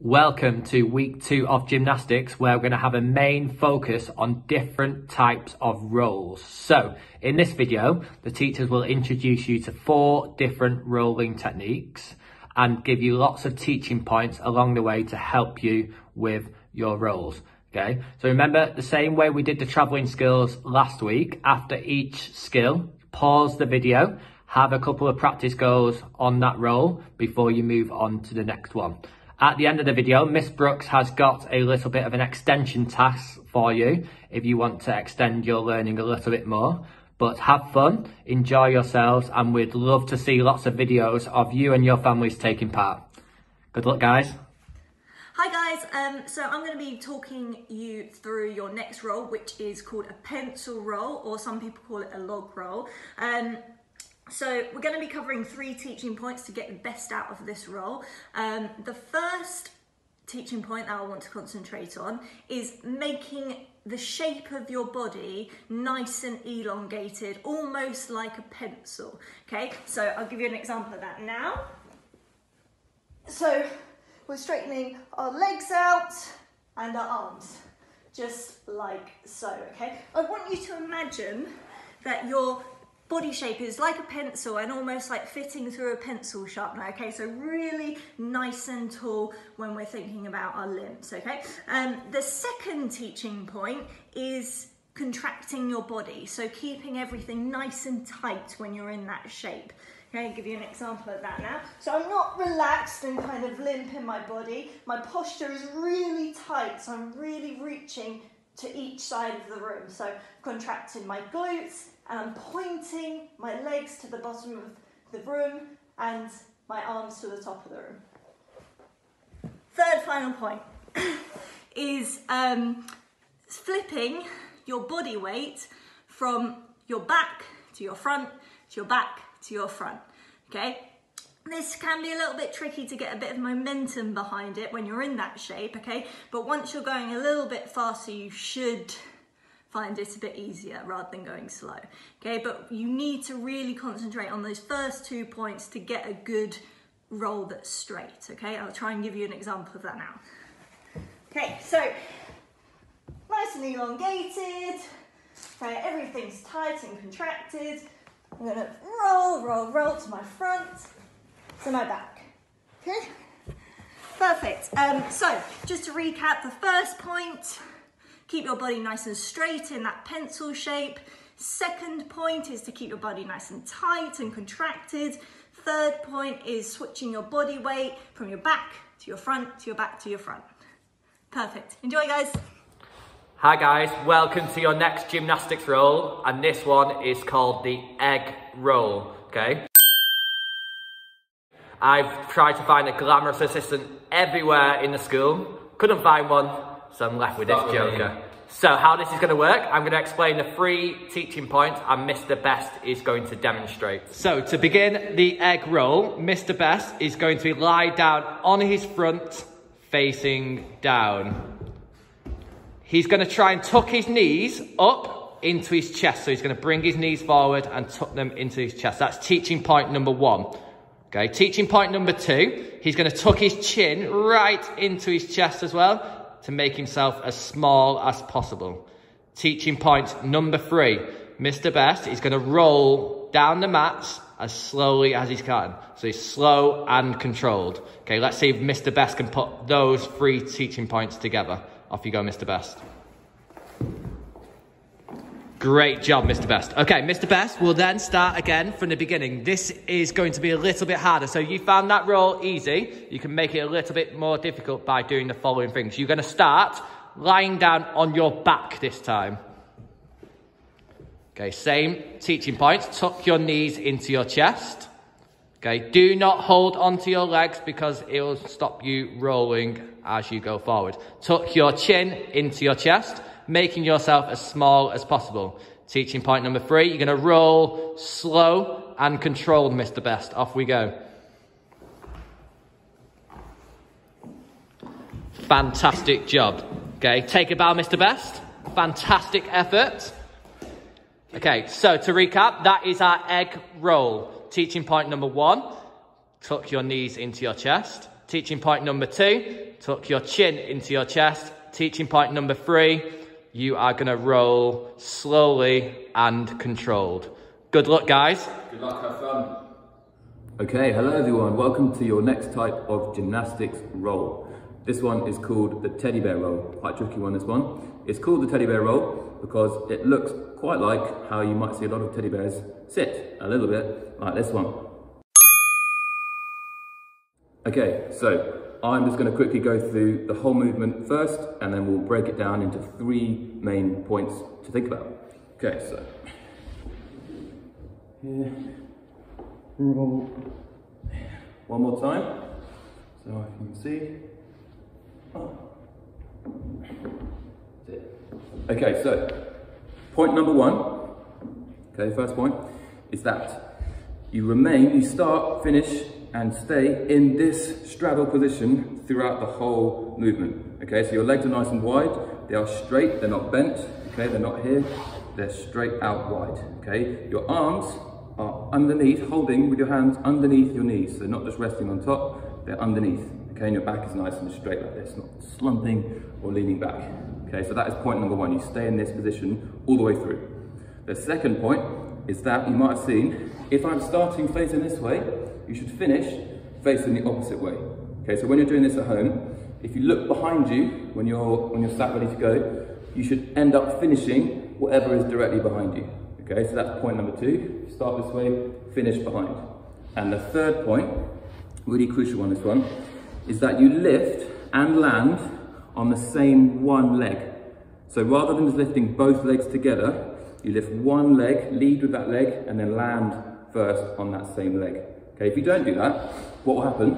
Welcome to week 2 of gymnastics, where we're going to have a main focus on different types of rolls. So in this video, the teachers will introduce you to 4 different rolling techniques and give you lots of teaching points along the way to help you with your rolls. Okay, so remember, the same way we did the traveling skills last week, after each skill, pause the video, have a couple of practice goes on that roll before you move on to the next one. At the end of the video, Miss Brooks has got a little bit of an extension task for you if you want to extend your learning a little bit more. But have fun, enjoy yourselves, and we'd love to see lots of videos of you and your families taking part. Good luck, guys. Hi guys, so I'm going to be talking you through your next roll, which is called a pencil roll, or some people call it a log roll. So we're going to be covering 3 teaching points to get the best out of this roll. The first teaching point that I want to concentrate on is making the shape of your body nice and elongated, almost like a pencil. Okay, so I'll give you an example of that now. So we're straightening our legs out and our arms, just like so, okay? I want you to imagine that your body shape is like a pencil and almost like fitting through a pencil sharpener, okay? So really nice and tall when we're thinking about our limbs, okay? The second teaching point is contracting your body, so keeping everything nice and tight when you're in that shape. Okay, I'll give you an example of that now. So I'm not relaxed and kind of limp in my body. My posture is really tight, so I'm really reaching to each side of the room. So contracting my glutes, and I'm pointing my legs to the bottom of the room and my arms to the top of the room. Third final point is flipping your body weight from your back to your front, to your back to your front, okay? This can be a little bit tricky to get a bit of momentum behind it when you're in that shape, okay? But once you're going a little bit faster, you should find it a bit easier rather than going slow, okay? But you need to really concentrate on those first 2 points to get a good roll that's straight, okay? I'll try and give you an example of that now. Okay, so nice and elongated, okay, everything's tight and contracted. I'm gonna roll to my front, to my back, okay? Perfect, so just to recap, the first point, keep your body nice and straight in that pencil shape. Second point is to keep your body nice and tight and contracted. Third point is switching your body weight from your back to your front, to your back to your front. Perfect, enjoy guys. Hi guys, welcome to your next gymnastics roll, and this one is called the egg roll, okay? I've tried to find a glamorous assistant everywhere in the school, couldn't find one, so I'm left with this joker. So how this is going to work, I'm going to explain the 3 teaching points and Mr. Best is going to demonstrate. So to begin the egg roll, Mr. Best is going to lie down on his front, facing down. He's going to try and tuck his knees up into his chest. So he's going to bring his knees forward and tuck them into his chest. That's teaching point number 1. Okay, teaching point number 2, he's going to tuck his chin right into his chest as well to make himself as small as possible. Teaching point number 3, Mr. Best is going to roll down the mats as slowly as he can. So he's slow and controlled. Okay, let's see if Mr. Best can put those 3 teaching points together. Off you go, Mr. Best. Great job, Mr. Best. Okay, Mr. Best will then start again from the beginning. This is going to be a little bit harder. So you found that roll easy. You can make it a little bit more difficult by doing the following things. You're going to start lying down on your back this time. Okay, same teaching points. Tuck your knees into your chest. Okay, do not hold onto your legs because it will stop you rolling as you go forward. Tuck your chin into your chest, making yourself as small as possible. Teaching point number 3, you're going to roll slow and controlled, Mr. Best. Off we go. Fantastic job. Okay, take a bow, Mr. Best. Fantastic effort. Okay, so to recap, that is our egg roll. Teaching point number 1, tuck your knees into your chest. Teaching point number 2, tuck your chin into your chest. Teaching point number 3, you are gonna roll slowly and controlled. Good luck, guys. Good luck, have fun. Okay, hello everyone. Welcome to your next type of gymnastics roll. This one is called the teddy bear roll. Quite a tricky one, this one. It's called the teddy bear roll because it looks quite like how you might see a lot of teddy bears sit, a little bit like this one. Okay, so I'm just going to quickly go through the whole movement first, and then we'll break it down into 3 main points to think about. Okay, so here, roll. One more time, so you can see. Oh. That's it. Okay, so point number 1, okay, first point, is that you start, finish, and stay in this straddle position throughout the whole movement. Okay, so your legs are nice and wide, they are straight, they're not bent, okay, they're not here, they're straight out wide, okay? Your arms are underneath, holding with your hands underneath your knees, so not just resting on top, they're underneath, okay, and your back is nice and straight like this, not slumping or leaning back. Okay, so that is point number 1, you stay in this position all the way through. The second point is that you might have seen, if I'm starting facing this way, you should finish facing the opposite way. Okay, so when you're doing this at home, if you look behind you when you're sat ready to go, you should end up finishing whatever is directly behind you. Okay, so that's point number 2. Start this way, finish behind. And the third point, really crucial on this one, is that you lift and land on the same one leg. So rather than just lifting both legs together, you lift one leg, lead with that leg, and then land first on that same leg. Okay, if you don't do that, what will happen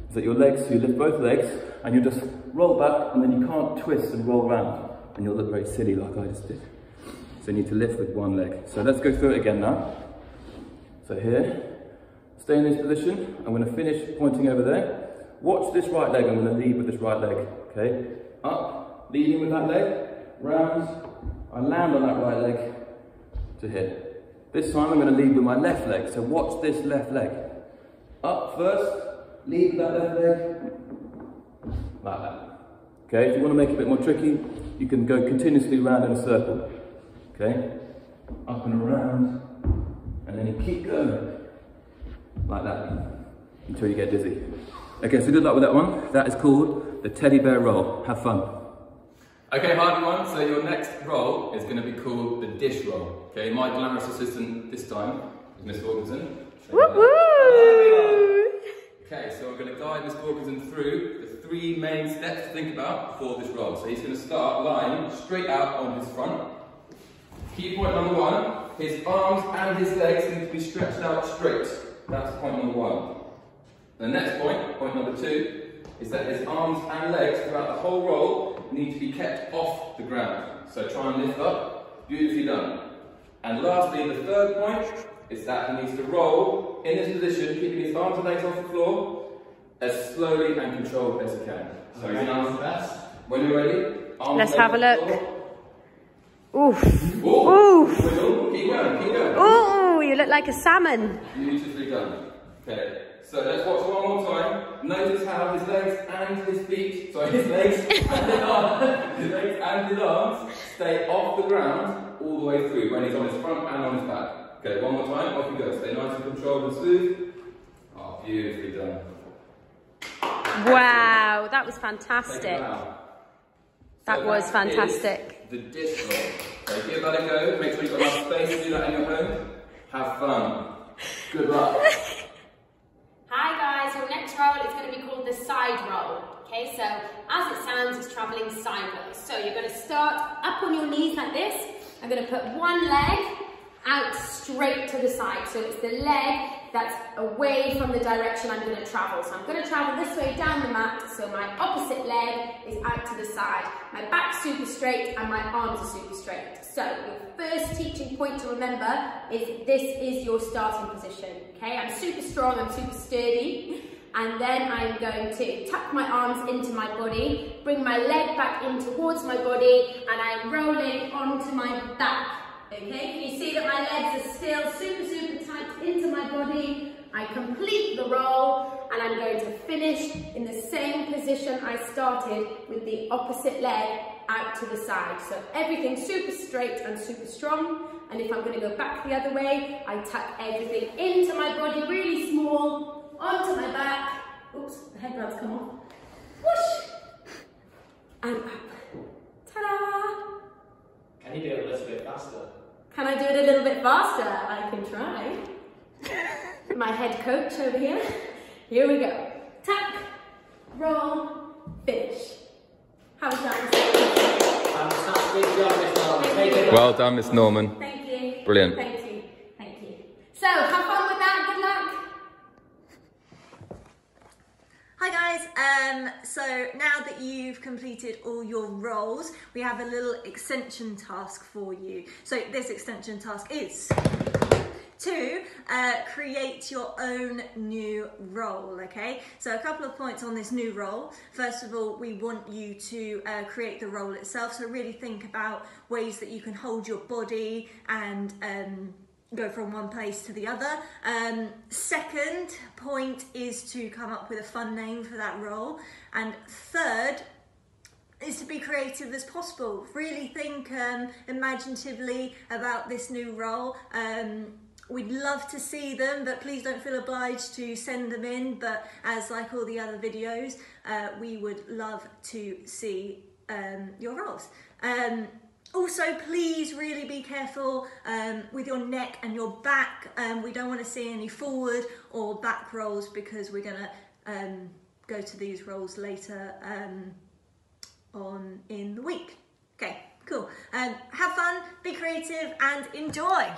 is that you lift both legs, and you just roll back, and then you can't twist and roll around, and you'll look very silly like I just did. So you need to lift with one leg. So let's go through it again now. So here, stay in this position. I'm going to finish pointing over there. Watch this right leg, I'm going to lead with this right leg. Okay, up, leading with that leg, round, I land on that right leg to here. This time I'm going to lead with my left leg, so watch this left leg. Up first, lead with that left leg, like that. Okay, if you want to make it a bit more tricky, you can go continuously round in a circle. Okay, up and around, and then you keep going, like that, until you get dizzy. Okay, so good luck with that one. That is called the teddy bear roll. Have fun. Okay, hi everyone. So your next roll is going to be called the dish roll. Okay, my glamorous assistant this time is Miss Wilkinson. Woo-woo! Okay, so we're going to guide Miss Wilkinson through the 3 main steps to think about for this roll. So he's going to start lying straight out on his front. Key point number 1, his arms and his legs need to be stretched out straight. That's point number 1. The next point, point number 2, is that his arms and legs throughout the whole roll need to be kept off the ground. So try and lift up, beautifully done. And lastly, the third point is that he needs to roll in this position, keeping his arms and legs off the floor, as slowly and controlled as he can. So he's now best. When you're ready, arms let's have a look. Oof. Ooh. Oof. Keep going, keep going. Ooh, you look like a salmon. Beautifully done. Okay. So let's watch one more time. Notice how his legs and his feet, his legs and his arms stay off the ground all the way through when he's on his front and on his back. Okay, one more time, off you go. Stay nice and controlled and smooth. Oh, beautifully done. Wow, that was fantastic. That was fantastic. The dish roll. Okay, give that a go. Make sure you've got enough space to do that in your home. Have fun. Good luck. Hi guys, your next roll is going to be called the side roll. Okay, so as it sounds, it's travelling sideways. So you're going to start up on your knees like this. I'm going to put one leg out straight to the side. So it's the leg that's away from the direction I'm going to travel. So I'm going to travel this way down the mat. So my opposite leg is out to the side. My back's super straight and my arms are super straight. So your first teaching point to remember is this is your starting position. Okay, I'm super strong, I'm super sturdy. And then I'm going to tuck my arms into my body, bring my leg back in towards my body, and I'm rolling onto my back. Okay, can you see that my legs are still super, super tight into my body, I complete the roll, and I'm going to finish in the same position I started with the opposite leg out to the side. So everything super straight and super strong. And if I'm going to go back the other way, I tuck everything into my body really small, onto my back. Oops, the headband's come off. Whoosh! And up. Ta-da! Can you do it a little bit faster? Can I do it a little bit faster? I can try. My head coach over here. Here we go. Tuck, roll, finish. How was that? Fantastic job, Miss Norman. Well done, Miss Norman. Thank you. Brilliant. Thank you. Thank you. So, have fun with that. Good luck. Hi guys, so now that you've completed all your roles, we have a little extension task for you. So this extension task is to create your own new role, okay? So a couple of points on this new role. First of all, we want you to create the role itself. So really think about ways that you can hold your body and go from one place to the other. Second point is to come up with a fun name for that role. And third is to be creative as possible. Really think imaginatively about this new role. We'd love to see them, but please don't feel obliged to send them in. But as like all the other videos, we would love to see your roles. Also, please really be careful with your neck and your back. We don't want to see any forward or back rolls because we're going to go to these rolls later on in the week. Okay, cool. Have fun, be creative and enjoy.